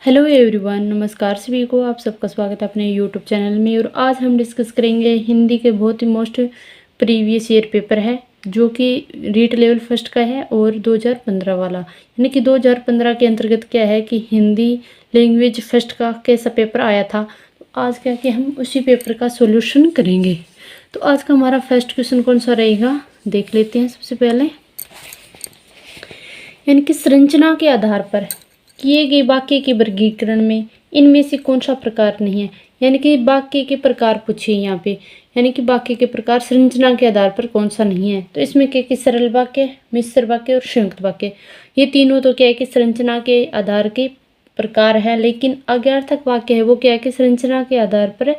Hello everyone, नमस्कार सभी को। आप सबका स्वागत है अपने यूट्यूब चैनल में। और आज हम डिस्कस करेंगे हिंदी के बहुत ही मोस्ट प्रीवियस ईयर पेपर है, जो कि रीट लेवल फर्स्ट का है और 2015 वाला। यानी कि 2015 के अंतर्गत क्या है कि हिंदी लैंग्वेज फर्स्ट का कैसा पेपर आया था। तो आज क्या कि हम उसी पेपर का सॉल्यूशन करेंगे। तो आज का हमारा फर्स्ट क्वेश्चन कौन सा रहेगा, देख लेते हैं। सबसे पहले यानी कि संरचना के आधार पर किए गए वाक्य के वर्गीकरण में इनमें से कौन सा प्रकार नहीं है। यानी कि वाक्य के प्रकार पूछे यहाँ पे, यानी कि वाक्य के प्रकार संरचना के आधार पर कौन सा नहीं है। तो इसमें क्या कि सरल वाक्य, मिश्र वाक्य और संयुक्त वाक्य, ये तीनों तो क्या है कि संरचना के आधार के प्रकार है। लेकिन अज्ञार्थक वाक्य है वो क्या है कि संरचना के आधार पर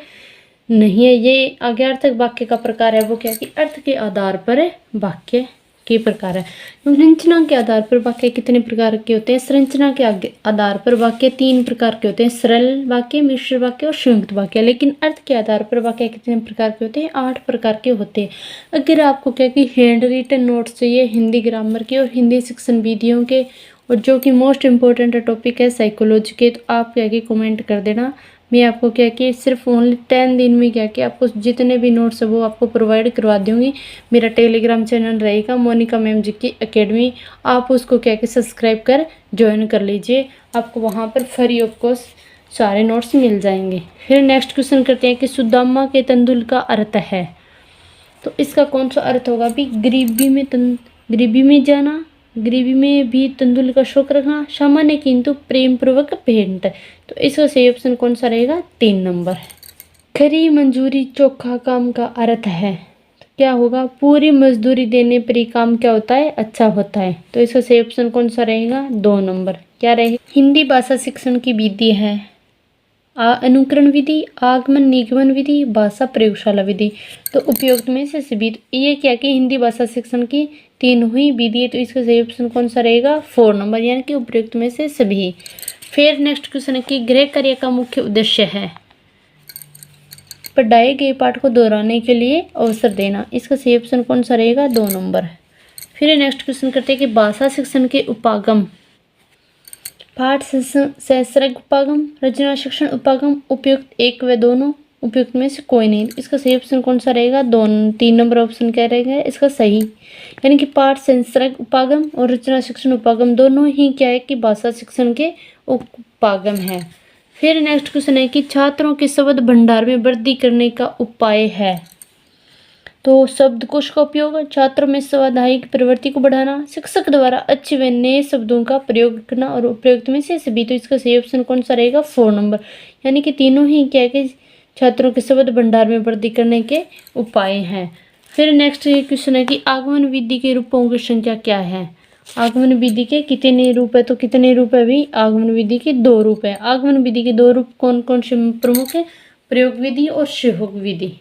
नहीं है। ये अज्ञार्थक वाक्य का प्रकार है वो क्या है कि अर्थ के आधार पर वाक्य के प्रकार है। संरचना के आधार पर वाक्य कितने प्रकार के होते हैं? संरचना के आधार पर वाक्य 3 प्रकार के होते हैं, सरल वाक्य, मिश्र वाक्य और संयुक्त वाक्य। लेकिन अर्थ के आधार पर वाक्य कितने प्रकार के होते हैं? 8 प्रकार के होते हैं। अगर आपको क्या कि हैंड रिटन नोट्स चाहिए हिंदी ग्रामर के और हिंदी शिक्षण विधियों के, और जो कि मोस्ट इम्पोर्टेंट टॉपिक है साइकोलॉजी के, तो आप क्या कि कमेंट कर देना। मैं आपको क्या कि सिर्फ ओनली 10 दिन में क्या कि आपको जितने भी नोट्स है वो आपको प्रोवाइड करवा दूंगी। मेरा टेलीग्राम चैनल रहेगा मोनिका मैम जी की एकेडमी, आप उसको क्या कि सब्सक्राइब कर ज्वाइन कर लीजिए। आपको वहाँ पर फ्री ऑफ कॉस्ट सारे नोट्स मिल जाएंगे। फिर नेक्स्ट क्वेश्चन करते हैं कि सुदामा के तंदुल का अर्थ है। तो इसका कौन सा अर्थ होगा भी? गरीबी में जाना, गरीबी में भी तंदुल का शौक रखना, सामान्य किंतु प्रेम पूर्वक भेंट। तो इसका सही ऑप्शन कौन सा रहेगा? 3 नंबर। खरी मंजूरी चोखा काम का अर्थ है। तो क्या होगा? पूरी मजदूरी देने पर ही काम क्या होता है? अच्छा होता है। तो इसका सही ऑप्शन कौन सा रहेगा? 2 नंबर। क्या रहेगा? हिंदी भाषा शिक्षण की विधि है अनुकरण विधि, आगमन निगमन विधि, भाषा प्रयोगशाला विधि। तो उपयुक्त में से सभी, ये क्या कि हिंदी भाषा शिक्षण की 3 हुई विधि है। तो इसका सही ऑप्शन कौन सा रहेगा? 4 नंबर, यानी कि उपयुक्त में से सभी। फिर नेक्स्ट क्वेश्चन है कि गृह कार्य का मुख्य उद्देश्य है पढ़ाए गए पाठ को दोहराने के लिए अवसर देना। इसका सही ऑप्शन कौन सा रहेगा? 2 नंबर। फिर नेक्स्ट क्वेश्चन करते हैं कि भाषा शिक्षण के उपागम, पाठ सहस्रक उपागम, रचना शिक्षण उपागम, उपयुक्त 1 व दोनों, उपयुक्त में से कोई नहीं। इसका सही ऑप्शन कौन सा रहेगा? 3 नंबर ऑप्शन क्या रहेगा इसका सही। यानी कि पाठ सहस्रक उपागम और रचना शिक्षण उपागम दोनों ही क्या है कि भाषा शिक्षण के उपागम है। फिर नेक्स्ट क्वेश्चन है कि छात्रों के शब्द भंडार में वृद्धि करने का उपाय है। तो शब्दकोश का उपयोग, छात्रों में स्वाध्यायिक प्रवृत्ति को बढ़ाना, शिक्षक द्वारा अच्छे व नए शब्दों का प्रयोग करना, और उपयुक्त में से सभी। तो इसका सही ऑप्शन कौन सा रहेगा? 4 नंबर। यानी कि तीनों ही क्या है कि छात्रों के शब्द भंडार में वृद्धि करने के उपाय हैं। फिर नेक्स्ट क्वेश्चन है कि आगमन विधि के रूपों की संख्या क्या है? आगमन विधि के कितने रूप है? तो कितने रूप है भी? आगमन विधि के 2 रूप है। आगमन विधि के 2 रूप कौन कौन से प्रमुख है? प्रयोग विधि और सहयोग विधि।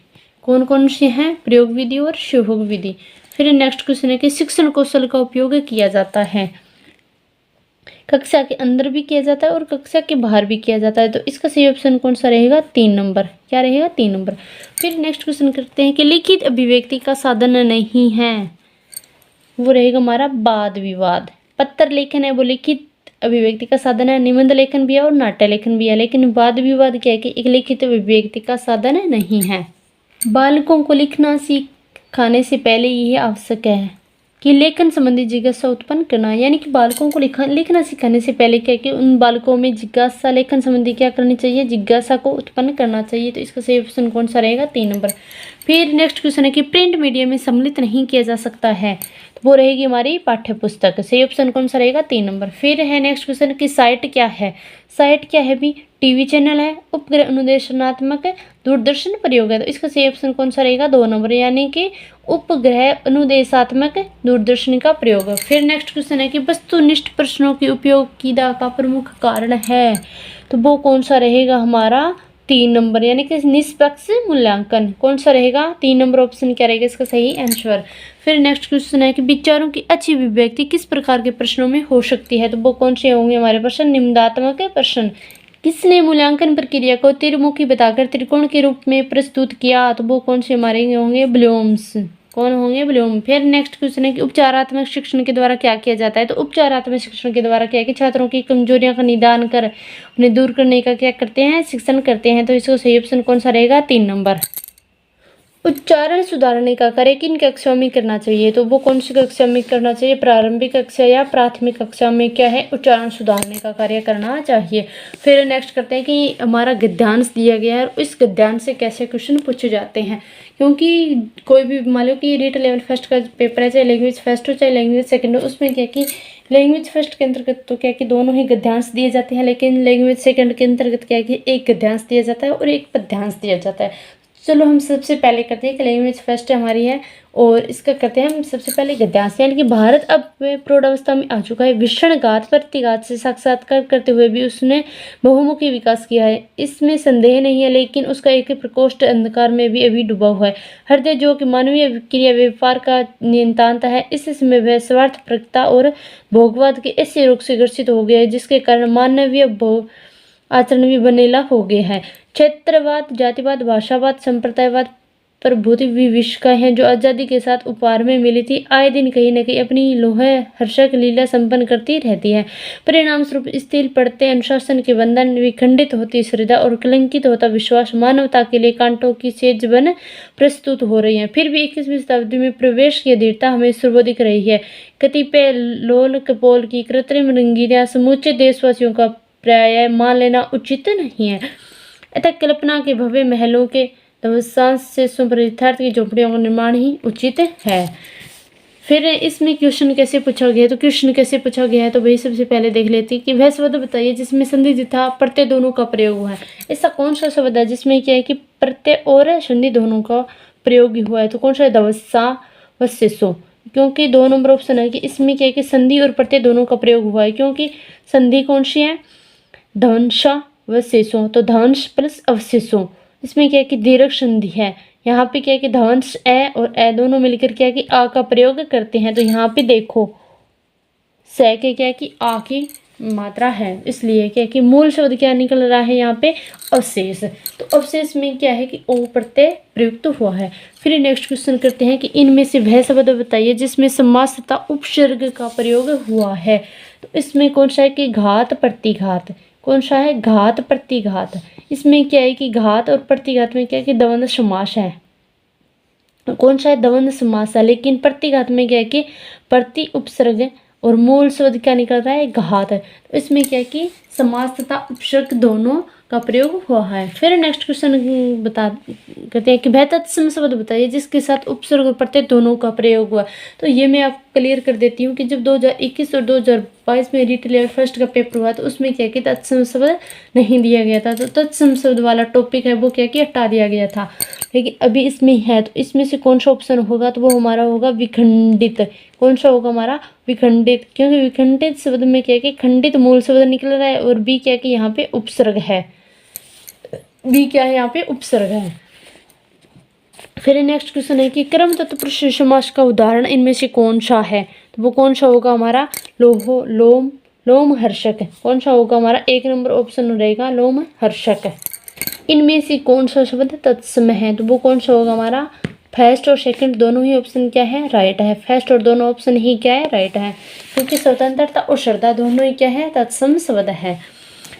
कौन कौन से हैं? प्रयोग विधि और सहयोग विधि। फिर नेक्स्ट क्वेश्चन है कि शिक्षण कौशल का उपयोग किया जाता है, कक्षा के अंदर भी किया जाता है और कक्षा के बाहर भी किया जाता है। तो इसका सही ऑप्शन कौन सा रहेगा? 3 नंबर। क्या रहेगा? 3 नंबर। फिर नेक्स्ट क्वेश्चन करते हैं कि लिखित अभिव्यक्ति का साधन नहीं है, वो रहेगा हमारा वाद विवाद। पत्र लेखन है वो लिखित अभिव्यक्ति का साधन है, निबंध लेखन भी है और नाट्य लेखन भी है। लेकिन वाद विवाद क्या है कि एक लिखित अभिव्यक्ति का साधन नहीं है। बालकों को लिखना सिखाने से पहले यह आवश्यक है कि लेखन संबंधी जिज्ञासा उत्पन्न करना। यानी कि बालकों को लिखना सिखाने से पहले क्या कि उन बालकों में जिज्ञासा, लेखन संबंधी क्या करनी चाहिए? जिज्ञासा को उत्पन्न करना चाहिए। तो इसका सही ऑप्शन कौन सा रहेगा? 3 नंबर। फिर नेक्स्ट क्वेश्चन है कि प्रिंट मीडिया में सम्मिलित नहीं किया जा सकता है, तो वो रहेगी हमारी पाठ्य पुस्तक। सही ऑप्शन कौन सा रहेगा? 3 नंबर। फिर है नेक्स्ट क्वेश्चन कि साइट क्या है? साइट क्या है भी? टीवी चैनल है, उपग्रह अनुदेशनात्मक दूरदर्शन प्रयोग है। तो इसका सही ऑप्शन कौन सा रहेगा? 2 नंबर, यानी कि उपग्रह अनुदेशात्मक दूरदर्शन का प्रयोग। फिर नेक्स्ट क्वेश्चन है कि वस्तुनिष्ठ प्रश्नों की उपयोगिता का प्रमुख कारण है, तो वो कौन सा रहेगा हमारा? 3 नंबर, यानी कि निष्पक्ष मूल्यांकन। कौन सा रहेगा? 3 नंबर ऑप्शन क्या रहेगा इसका सही आंसर। फिर नेक्स्ट क्वेश्चन है कि विचारों की अच्छी अभिव्यक्ति किस प्रकार के प्रश्नों में हो सकती है, तो वो कौन से होंगे हमारे प्रश्न? निम्नात्मक प्रश्न। किसने मूल्यांकन प्रक्रिया को त्रिमुखी बताकर त्रिकोण के रूप में प्रस्तुत किया, तो वो कौन से हमारे होंगे? ब्लूम्स। कौन होंगे? ब्लूम। फिर नेक्स्ट क्वेश्चन है कि उपचारात्मक शिक्षण के द्वारा क्या किया जाता है? तो उपचारात्मक शिक्षण के द्वारा क्या है कि छात्रों की कमजोरियों का निदान कर उन्हें दूर करने का क्या करते हैं? शिक्षण करते हैं। तो इसका सही ऑप्शन कौन सा रहेगा? 3 नंबर। उच्चारण सुधारने का कार्य किन कक्षाओं में करना चाहिए? तो वो कौन सी कक्षा में करना चाहिए? प्रारंभिक कक्षा या प्राथमिक कक्षा में क्या है? उच्चारण सुधारने का कार्य करना चाहिए। फिर नेक्स्ट करते हैं कि हमारा गद्यांश दिया गया है और इस गद्यांश से कैसे क्वेश्चन पूछे जाते हैं, क्योंकि कोई भी मान लो कि रीट लेवल फर्स्ट का पेपर है, चाहे लैंग्वेज फर्स्ट हो चाहे लैंग्वेज सेकेंड हो, उसमें क्या कि लैंग्वेज फर्स्ट के अंतर्गत तो क्या कि दोनों ही गद्यांश दिए जाते हैं, लेकिन लैंग्वेज सेकंड के अंतर्गत क्या है कि एक गद्यांश दिया जाता है और एक पद्यांश दिया जाता है। चलो हम सबसे पहले करते हैं कि लैंग्वेज फर्स्ट हमारी है और इसका करते हैं हम सबसे पहले गद्यांश। यानी कि भारत अब प्रौढ़ावस्था में आ चुका है। विषणघात प्रतिघात से साक्षात्कार करते हुए भी उसने बहुमुखी विकास किया है, इसमें संदेह नहीं है, लेकिन उसका एक प्रकोष्ठ अंधकार में भी अभी डूबा हुआ है। हृदय जो कि मानवीय क्रिया व्यापार का नियंत्रणता है, इस समय वह स्वार्थपरकता और भोगवाद के ऐसे रोग से ग्रसित हो गया है जिसके कारण मानवीय आचरण भी बनेला हो गया है। क्षेत्रवाद, जातिवाद, भाषावाद, संप्रदायवाद प्रभुति विविष्काएं हैं जो आज़ादी के साथ उपहार में मिली थी, आए दिन कहीं न कहीं अपनी लोह हर्षक लीला संपन्न करती रहती है। परिणाम स्वरूप स्थिर पड़ते अनुशासन के बंधन, विखंडित होती श्रद्धा और कलंकित होता विश्वास मानवता के लिए कांटों की सेज बन प्रस्तुत हो रही है। फिर भी 21वीं शताब्दी में प्रवेश की दृढ़ता हमें सर्वोधिक दिख रही है। कतिपय लोल कपोल की कृत्रिम रंगीनियां समूचे देशवासियों का प्राय मान लेना उचित नहीं है। अतः कल्पना के भव्य महलों के ध्वंसांश से यथार्थ की झोपड़ियों का निर्माण ही उचित है। फिर इसमें क्वेश्चन कैसे पूछा गया है? तो क्वेश्चन कैसे पूछा गया है तो भाई सबसे पहले देख लेते हैं कि वह शब्द बताइए जिसमें संधि तथा प्रत्यय दोनों का प्रयोग हुआ है। ऐसा कौन सा शब्द है जिसमें क्या है कि प्रत्यय और संधि दोनों का प्रयोग हुआ है? तो कौन सा है? धवसा व शिशु। क्योंकि 2 नंबर ऑप्शन है कि इसमें क्या है कि संधि और प्रत्यय दोनों का प्रयोग हुआ है, क्योंकि संधि कौन सी है? ध्वंसा अवशेषों, तो ध्वंस प्लस अवशेषों, इसमें क्या है कि दीर्घ संधि है। यहाँ पे क्या है कि ध्वंस ए और ए दोनों मिलकर क्या है कि आ का प्रयोग करते हैं। तो यहाँ पे देखो से के क्या है कि आ की मात्रा है, इसलिए क्या है कि मूल शब्द क्या निकल रहा है यहाँ पे? अवशेष। तो अवशेष में क्या है कि ओ प्रत्यय प्रयुक्त हुआ है। फिर नेक्स्ट क्वेश्चन करते हैं कि इनमें से वह शब्द बताइए जिसमें समास तथा उपसर्ग का प्रयोग हुआ है। तो इसमें कौन सा है कि घात प्रतिघात। कौन सा है? घात प्रतिघात। इसमें क्या है कि घात और प्रतिघात में क्या है कि द्वंद्व समास है। कौन सा है? द्वंद्व समास है। लेकिन प्रतिघात में क्या है कि प्रति उपसर्ग और मूल शब्द क्या निकल रहा है? घात है। तो इसमें क्या है कि समास तथा उपसर्ग दोनों का प्रयोग हुआ है। फिर नेक्स्ट क्वेश्चन बता करते हैं कि वह तत्सम शब्द बताइए जिसके साथ उपसर्ग और प्रत्यय दोनों का प्रयोग हुआ। तो ये मैं आपको क्लियर कर देती हूँ कि जब 2021 और 2022 में रीट लेवल फर्स्ट का पेपर हुआ तो उसमें क्या कि तत्सम शब्द नहीं दिया गया था। तो तत्सम शब्द वाला टॉपिक है वो क्या कि हटा दिया गया था, लेकिन अभी इसमें है। तो इसमें से कौन सा ऑप्शन होगा? तो वो हमारा होगा विखंडित। कौन सा होगा हमारा? विखंडित। क्योंकि विखंडित शब्द में क्या कि खंडित मूल शब्द निकल रहा है और बी क्या कि यहाँ पे उपसर्ग है। बी क्या है? यहाँ पे उपसर्ग है। फिर नेक्स्ट क्वेश्चन है कि क्रम तत्पुरुष समास का उदाहरण इनमें से कौन सा है? तो वो कौन सा होगा हमारा? लोहो लोम लोम हर्षक। कौन सा होगा हमारा? 1 नंबर ऑप्शन रहेगा लोम हर्षक। इनमें से कौन सा शब्द तत्सम है? तो वो कौन सा होगा हमारा? फर्स्ट और सेकंड दोनों ही ऑप्शन क्या है? राइट है। फर्स्ट और दोनों ऑप्शन ही क्या है? राइट है, क्योंकि स्वतंत्रता और श्रद्धा दोनों ही क्या है? तत्सम शब्द है।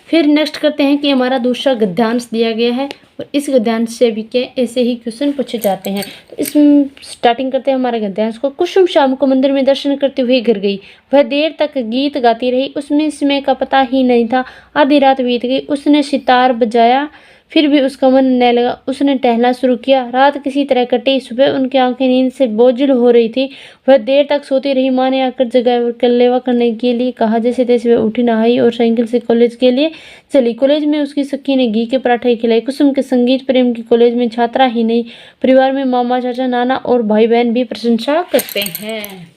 फिर नेक्स्ट करते हैं कि हमारा दूसरा गद्यांश दिया गया है और इस गद्यांश से भी क्या ऐसे ही क्वेश्चन पूछे जाते हैं। तो इसमें स्टार्टिंग करते हैं हमारे गद्यांश को। कुसुम शाम को मंदिर में दर्शन करते हुए घर गई, वह देर तक गीत गाती रही, उसमें समय का पता ही नहीं था। आधी रात बीत गई, उसने सितार बजाया फिर भी उसका मन न लगा। उसने टहलना शुरू किया। रात किसी तरह कटी। सुबह उनकी आंखें नींद से बोझिल हो रही थी। वह देर तक सोती रही। माँ ने आकर जगाया और कलेवा करने के लिए कहा। जैसे तैसे वह उठी, नहाई और साइकिल से कॉलेज के लिए चली। कॉलेज में उसकी सखी ने घी के पराठे खिलाए। कुसुम के संगीत प्रेम की कॉलेज में छात्रा ही नहीं, परिवार में मामा चाचा नाना और भाई बहन भी प्रशंसा करते हैं।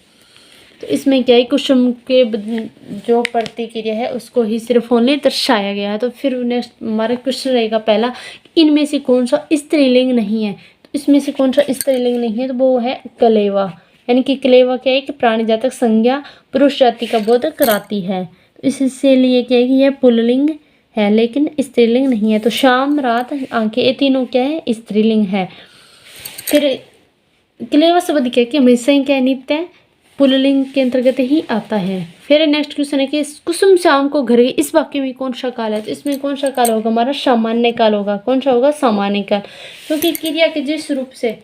तो इसमें क्या है? कुसुम के जो प्रतिक्रिया है उसको ही सिर्फ ओनली दर्शाया गया है। तो फिर नेक्स्ट हमारा क्वेश्चन रहेगा पहला, इनमें से कौन सा स्त्रीलिंग नहीं है? तो इसमें से कौन सा स्त्रीलिंग नहीं है? तो वो है कलेवा। यानी कि कलेवा क्या है कि प्राणी जातक संज्ञा पुरुष जाति का बोध कराती है। तो इससे लिए क्या है कि यह पुल्लिंग है लेकिन स्त्रीलिंग नहीं है। तो शाम रात आंखें ये तीनों क्या है? स्त्रीलिंग है। फिर क्लेवा शब्द क्या है कि हमेशा ही क्या है, नित्य है, पुल्लिंग के अंतर्गत ही आता है। फिर नेक्स्ट क्वेश्चन है कि कुसुम शाम को घर गई, इस वाक्य में कौन सा काल है? तो इसमें कौन सा काल होगा? हमारा सामान्य काल होगा। कौन सा होगा? सामान्य काल। क्योंकि क्रिया के जिस रूप से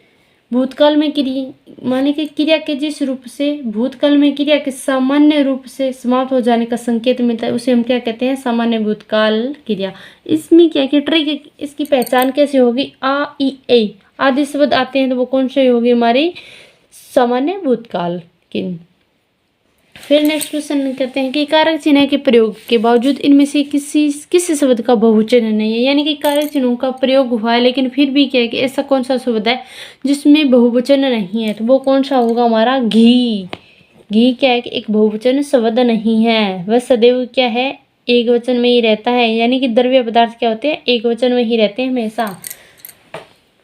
भूतकाल में क्रिया माने कि क्रिया के जिस रूप से भूतकाल में क्रिया के सामान्य रूप से समाप्त हो जाने का संकेत मिलता है, उसे हम क्या कहते हैं? सामान्य भूतकाल क्रिया। इसमें क्या कि ट्रिक, इसकी पहचान कैसे होगी? आ ई ए आदि शब्द आते हैं तो वो कौन से होगी? हमारी सामान्य भूतकाल की। फिर नेक्स्ट क्वेश्चन कहते हैं कि कारक चिन्ह के प्रयोग के बावजूद इनमें से किस शब्द का बहुवचन नहीं है? यानी कि कारक चिन्हों का प्रयोग हुआ है लेकिन फिर भी क्या है कि ऐसा कौन सा शब्द है जिसमें बहुवचन नहीं है? तो वो कौन सा होगा? हमारा घी। घी क्या है कि एक बहुवचन शब्द नहीं है, वह सदैव क्या है? एक वचन में ही रहता है। यानी कि द्रव्य पदार्थ क्या होते हैं? एक वचन में ही रहते हैं हमेशा।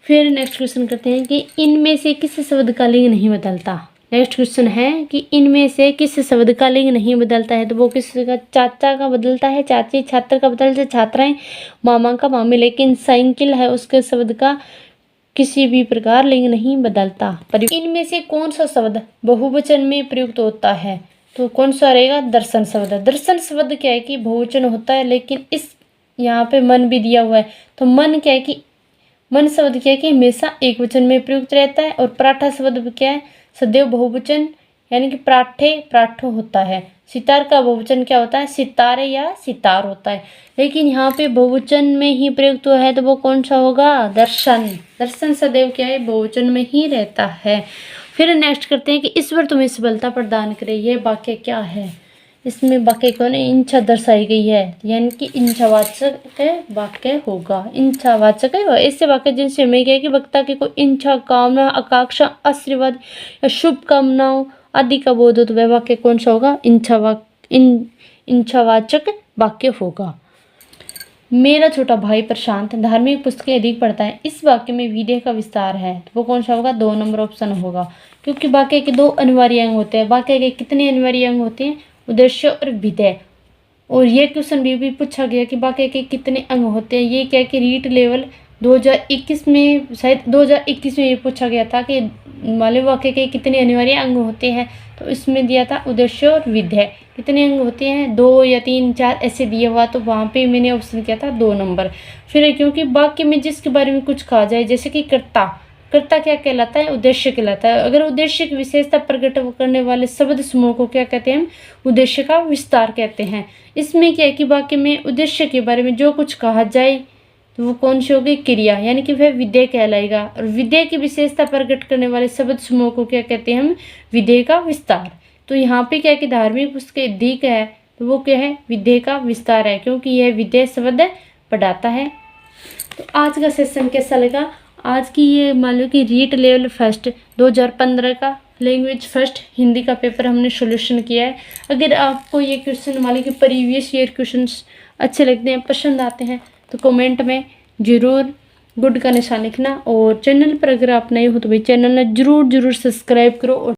फिर नेक्स्ट क्वेश्चन करते हैं कि इनमें से किस शब्द का लिंग नहीं बदलता? नेक्स्ट क्वेश्चन है कि इनमें से किस शब्द का लिंग नहीं बदलता है? तो वो किसका? चाचा का बदलता है चाची, छात्र का बदलता है छात्राएं, मामा का मामी। लेकिन साइकिल है उसके शब्द का किसी भी प्रकार लिंग नहीं बदलता। पर इनमें से कौन सा शब्द बहुवचन में प्रयुक्त होता है? तो कौन सा रहेगा? दर्शन शब्द। दर्शन शब्द क्या है कि बहुवचन होता है लेकिन इस यहाँ पे मन भी दिया हुआ है, तो मन क्या है कि मन शब्द क्या है कि हमेशा एक वचन में प्रयुक्त रहता है। और पराठा शब्द क्या है? सदैव बहुवचन, यानी कि पराठे पराठो होता है। सितार का बहुवचन क्या होता है? सितारे या सितार होता है। लेकिन यहाँ पे बहुवचन में ही प्रयुक्त हुआ है तो वो कौन सा होगा? दर्शन। दर्शन सदैव क्या है? बहुवचन में ही रहता है। फिर नेक्स्ट करते हैं कि ईश्वर तुम्हें सबलता प्रदान करे, यह वाक्य क्या है? इसमें वाक्य कौन है? इंछा दर्शाई गई है, यानी कि इंछावाचक वाक्य होगा। इंछावाचक है ऐसे वाक्य जिनसे हमें क्या है कि वक्ता की कोई इंछा, कामना, आकांक्षा, आशीर्वाद या शुभ कामनाओं आदि का बोध हो, तो वह वाक्य कौन सा होगा? इंछावाचक वाक्य होगा। मेरा छोटा भाई प्रशांत धार्मिक पुस्तकें अधिक पढ़ता है, इस वाक्य में विधेय का विस्तार है, तो वो कौन सा होगा? 2 नंबर ऑप्शन होगा। क्योंकि वाक्य के 2 अनिवार्य अंग होते हैं। वाक्य के कितने अनिवार्य अंग होते हैं? उद्देश्य और विधेय। और ये क्वेश्चन भी पूछा गया कि वाक्य के कितने अंग होते हैं। ये क्या कि रीट लेवल 2021 में, शायद 2021 में ये पूछा गया था कि मालूम वाक्य के कितने अनिवार्य अंग होते हैं, तो इसमें दिया था उद्देश्य और विधेय। कितने अंग होते हैं? 2 या 3 4 ऐसे दिया हुआ, तो वहाँ पे मैंने ऑप्शन किया था 2 नंबर। फिर क्योंकि वाक्य में जिसके बारे में कुछ कहा जाए, जैसे कि कर्ता, कर्ता क्या कहलाता है? उद्देश्य कहलाता है। अगर उद्देश्य की विशेषता प्रकट करने वाले शब्द समूह को क्या कहते हैं? उद्देश्य का विस्तार कहते हैं। इसमें क्या है कि वाक्य में उद्देश्य के बारे में जो कुछ कहा जाए तो वो कौन सी होगी? क्रिया, यानी कि वह विधेय कहलाएगा। और विधेय की विशेषता प्रकट करने वाले शब्द समूह को क्या कहते हैं हम? विधेय का विस्तार। तो यहाँ पे क्या है कि धार्मिक पुस्तक अधिक है, तो वो क्या है? विधेय का विस्तार है, क्योंकि यह विधेय शब्द पढ़ाता है। तो आज का सेशन कैसा लगा? आज की ये मान लो कि रीट लेवल फर्स्ट 2015 का लैंग्वेज फर्स्ट हिंदी का पेपर हमने सॉल्यूशन किया है। अगर आपको ये क्वेश्चन मान लो कि प्रीवियस ईयर क्वेश्चंस अच्छे लगते हैं, पसंद आते हैं, तो कमेंट में ज़रूर गुड का निशान लिखना। और चैनल पर अगर आप नए हो तो भाई चैनल ने ज़रूर सब्सक्राइब करो। और